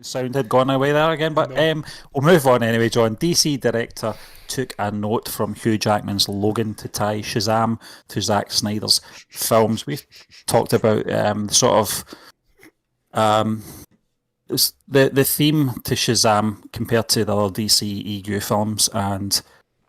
sound had gone away there again. But No. we'll move on anyway, John. DC director took a note from Hugh Jackman's Logan to tie Shazam to Zack Snyder's films. We've talked about the sort of the theme to Shazam compared to the other DC EU films and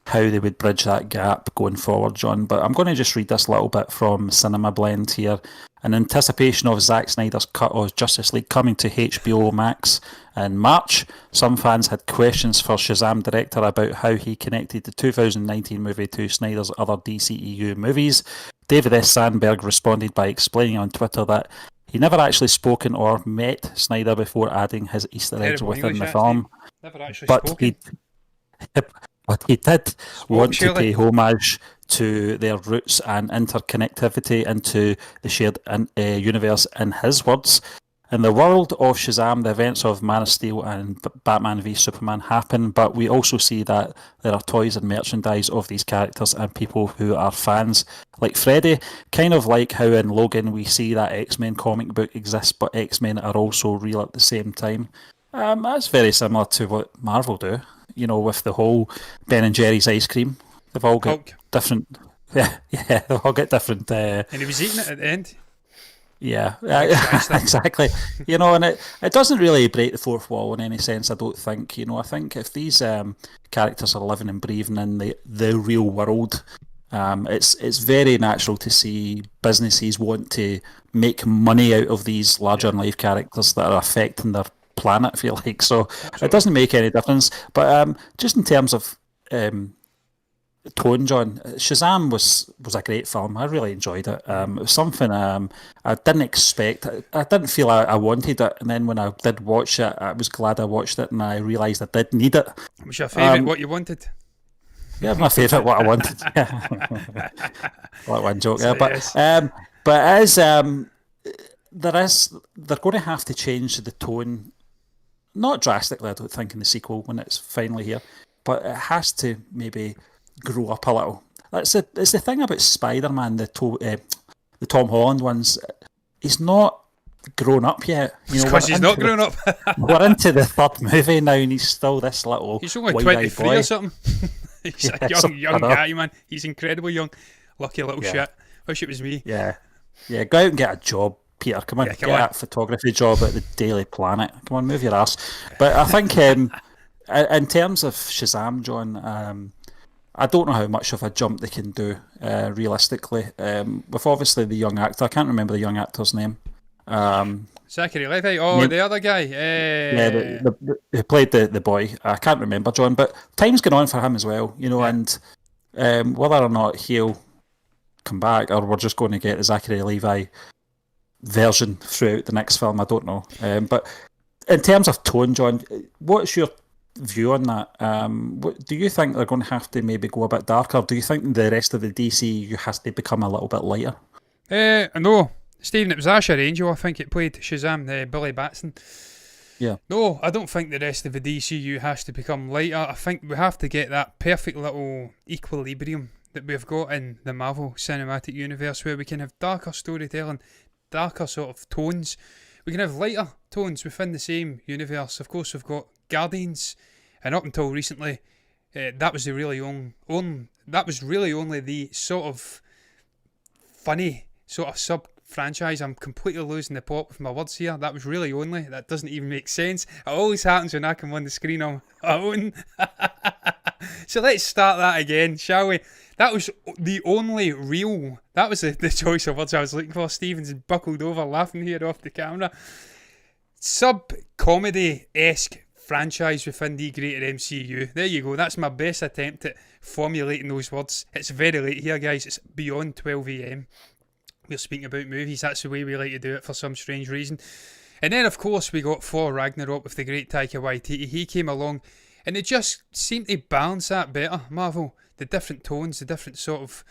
how they would bridge that gap going forward, John. But I'm going to just read this little bit from Cinema Blend here. In anticipation of Zack Snyder's cut of Justice League coming to HBO Max in March, some fans had questions for Shazam director about how he connected the 2019 movie to Snyder's other DCEU movies. David S. Sandberg responded by explaining on Twitter that he never actually spoken or met Snyder before adding his Easter eggs within the film. Never actually But spoken. But he did want to surely. pay homage to their roots and interconnectivity into the shared universe, in his words. In the world of Shazam, the events of Man of Steel and Batman v Superman happen, but we also see that there are toys and merchandise of these characters and people who are fans, like Freddy, kind of like how in Logan we see that X-Men comic book exists, but X-Men are also real at the same time. That's very similar to what Marvel do, with the whole Ben and Jerry's ice cream. They've all got Hulk. different, yeah, they've all got different. And he was eating it at the end. Yeah, Shyster. exactly. And it doesn't really break the fourth wall in any sense, I don't think. I think if these characters are living and breathing in the real world, it's very natural to see businesses want to make money out of these larger than life characters that are affecting their planet, I feel like. So Absolutely. it doesn't make any difference. But just in terms of tone, John, Shazam was a great film. I really enjoyed it. It was something I didn't expect. I didn't feel I wanted it, and then when I did watch it, I was glad I watched it, and I realised I did need it. What was your favourite? What you wanted? Yeah, my favourite, what I wanted. Like one joke there, but Yes. but it is they're going to have to change the tone, not drastically, I don't think, in the sequel when it's finally here, but it has to maybe grow up a little. It's the thing about Spider-Man, the Tom Holland ones. He's not grown up yet. Because he's not grown up. We're into the third movie now, and he's still this little. He's only wide-eyed 23 boy. or something. He's a young guy, man. He's incredibly young. Lucky little shit. Wish it was me. Yeah, go out and get a job, Peter. Come on, Yeah, get come on. that photography job at the Daily Planet. Come on, move your ass. But I think in terms of Shazam, John, I don't know how much of a jump they can do realistically. With obviously the young actor, I can't remember the young actor's name. Zachary Levi. Oh, Yeah. the other guy. Yeah, who played the boy. I can't remember, John, but time's going on for him as well, and whether or not he'll come back or we're just going to get the Zachary Levi version throughout the next film, I don't know. But in terms of tone, John, what's your view on that? Do you think they're going to have to maybe go a bit darker? Do you think the rest of the DCU has to become a little bit lighter? No, Stephen, it was Asher Angel, I think it played Shazam, Billy Batson. Yeah. No, I don't think the rest of the DCU has to become lighter. I think we have to get that perfect little equilibrium that we've got in the Marvel Cinematic Universe, where we can have darker storytelling, darker sort of tones. We can have lighter tones within the same universe. Of course, we've got Guardians, and up until recently, that was really only the sort of funny sort of sub-franchise. I'm completely losing the plot with my words here. That was really only. That doesn't even make sense. It always happens when I come on the screen on my own. So let's start that again, shall we? That was the only real... That was the choice of words I was looking for. Stephen's buckled over, laughing here off the camera. Sub-comedy-esque franchise within the greater MCU. There you go. That's my best attempt at formulating those words. It's very late here, guys. It's beyond 12 a.m. We're speaking about movies. That's the way we like to do it for some strange reason. And then, of course, we got Thor Ragnarok with the great Taika Waititi. He came along, and it just seemed to balance that better, Marvel. The different tones, the different sort of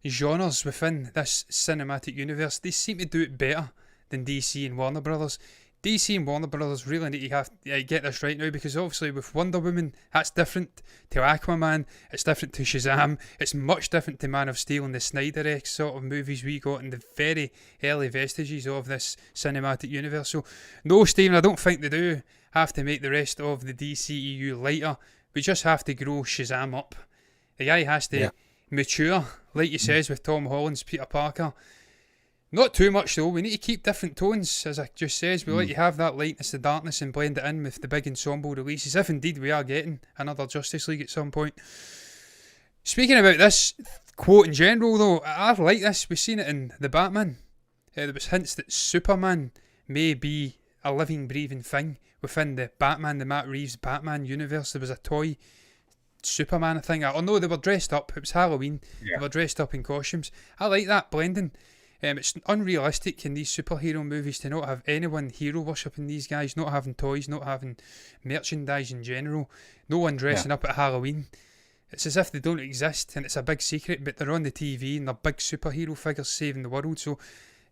genres within this cinematic universe, they seem to do it better than DC and Warner Brothers. DC and Warner Brothers really need to get this right now, because obviously with Wonder Woman, that's different to Aquaman, it's different to Shazam, it's much different to Man of Steel and the Snyder X sort of movies we got in the very early vestiges of this cinematic universe. So no, Stephen, I don't think they do have to make the rest of the DCEU lighter. We just have to grow Shazam up. The guy has to mature, like you says with Tom Holland's Peter Parker. Not too much though. We need to keep different tones, as I just says. We like to have that lightness, the darkness, and blend it in with the big ensemble releases. If indeed we are getting another Justice League at some point. Speaking about this quote in general, though, I like this. We've seen it in the Batman. There was hints that Superman may be a living, breathing thing within the Batman, the Matt Reeves Batman universe. There was a toy Superman, I think. Oh no, they were dressed up. It was Halloween. They were dressed up in costumes. I like that blending. It's unrealistic in these superhero movies to not have anyone hero worshipping these guys, not having toys, not having merchandise in general, no one dressing up at Halloween. It's as if they don't exist and it's a big secret, but they're on the TV and they're big superhero figures saving the world, so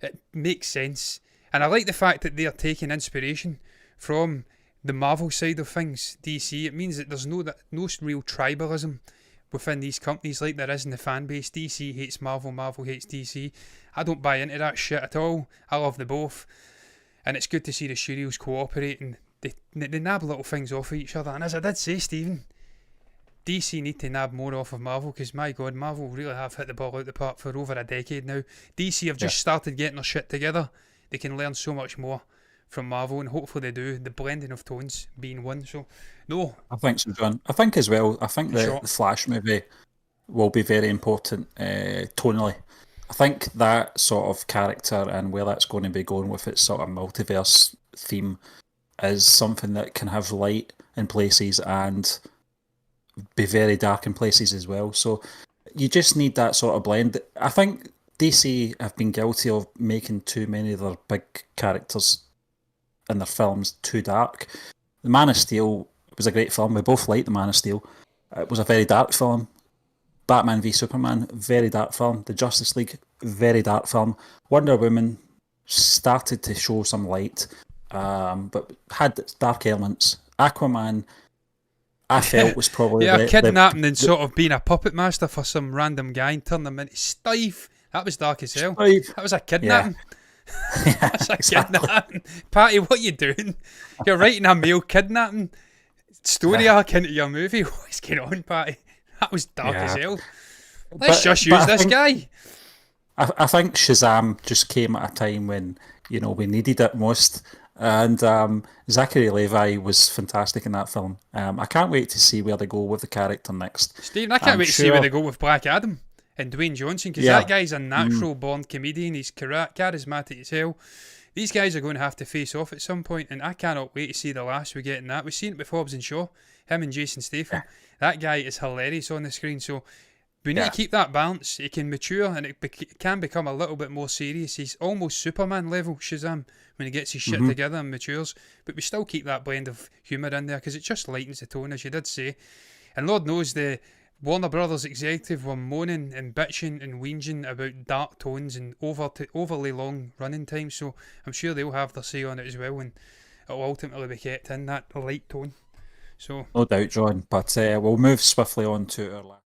it makes sense. And I like the fact that they are taking inspiration from the Marvel side of things, DC. It means that there's no real tribalism within these companies like there is in the fan base. DC hates Marvel, Marvel hates DC. I don't buy into that shit at all. I love the both. And it's good to see the studios cooperate and they nab little things off of each other. And as I did say, Stephen, DC need to nab more off of Marvel because, my God, Marvel really have hit the ball out the park for over a decade now. DC have just started getting their shit together. They can learn so much more from Marvel, and hopefully they do. The blending of tones being one. So, no. I think so, John. I think as well, I think the Flash movie will be very important tonally. I think that sort of character and where that's going to be going with its sort of multiverse theme is something that can have light in places and be very dark in places as well. So you just need that sort of blend. I think DC have been guilty of making too many of their big characters in their films too dark. The Man of Steel was a great film. We both liked The Man of Steel. It was a very dark film. Batman v Superman, very dark film. The Justice League, very dark film. Wonder Woman started to show some light, but had dark elements. Aquaman, I felt was probably kidnapping and sort of being a puppet master for some random guy and turning them into Steve. That was dark as hell. That was a kidnapping. That's a kidnapping. Patty, what are you doing? You're writing a male kidnapping story arc into your movie. What's going on, Patty? That was dark as hell. Let's just use this guy. I think Shazam just came at a time when, we needed it most. And Zachary Levi was fantastic in that film. I can't wait to see where they go with the character next. Stephen, I can't wait to see where they go with Black Adam and Dwayne Johnson, because that guy's a natural born comedian. He's charismatic as hell. These guys are going to have to face off at some point, and I cannot wait to see the last we get in that. We've seen it with Hobbs and Shaw, him and Jason Statham. That guy is hilarious on the screen, so we need to keep that balance. It can mature and it can become a little bit more serious. He's almost Superman level Shazam when he gets his shit together and matures, but we still keep that blend of humour in there because it just lightens the tone, as you did say. And Lord knows the Warner Brothers executive were moaning and bitching and whinging about dark tones and overly long running times, so I'm sure they'll have their say on it as well, and it'll ultimately be kept in that light tone. So, no doubt, John, but we'll move swiftly on to our last